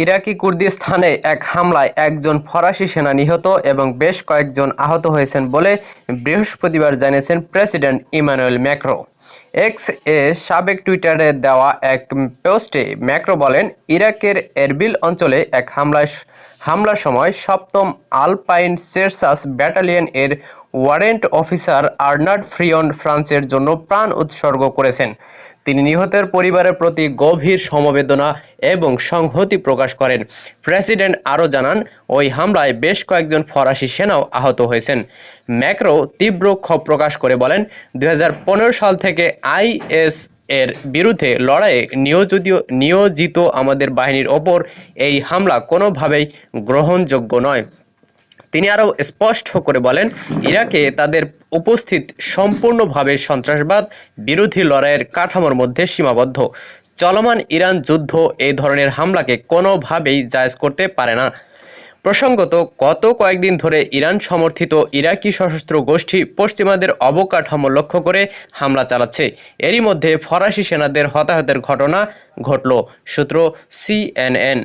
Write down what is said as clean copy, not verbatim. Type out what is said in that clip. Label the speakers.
Speaker 1: ইরাকি কুর্দিস্তানে এক হামলায় একজন ফরাসি সেনা নিহত এবং বেশ কয়েকজন আহত হয়েছেন বলে বৃহস্পতিবার জানিয়েছেন প্রেসিডেন্ট ইমানুয়েল ম্যাক্রো। এক্স এ সাবেক টুইটারে দেওয়া এক পোস্টে ম্যাক্রো বলেন, ইরাকের এরবিল অঞ্চলে এক হামলার সময় সপ্তম আলপাইন চেসাস ব্যাটালিয়ন এর ওয়ারেন্ট অফিসার আর্নাল্ড ফ্রিয়ন ফ্রান্সের জন্য প্রাণ উৎসর্গ করেছেন। তিনি নিহতের পরিবারের প্রতি গভীর সমবেদনা এবং সংহতি প্রকাশ করেন। প্রেসিডেন্ট আরও জানান, ওই হামলায় বেশ কয়েকজন ফরাসি সেনাও আহত হয়েছেন। ম্যাক্রো তীব্র ক্ষোভ প্রকাশ করে বলেন, 2015 সাল থেকে আইএস এর বিরুদ্ধে লড়াইয়ে নিয়োজিত আমাদের বাহিনীর ওপর এই হামলা কোনোভাবেই গ্রহণযোগ্য নয়। তিনি আরও স্পষ্ট করে বলেন, ইরাকে তাদের উপস্থিত সম্পূর্ণভাবে সন্ত্রাসবাদ বিরোধী লড়াইয়ের কাঠামোর মধ্যে সীমাবদ্ধ। চলমান ইরান যুদ্ধ এই ধরনের হামলাকে কোনোভাবেই জায়েজ করতে পারে না। প্রসঙ্গত, গত কয়েকদিন ধরে ইরান সমর্থিত ইরাকি সশস্ত্র গোষ্ঠী পশ্চিমাদের অবকাঠামো লক্ষ্য করে হামলা চালাচ্ছে। এরই মধ্যে ফরাসি সেনাদের হতাহতের ঘটনা ঘটল। সূত্র CNN।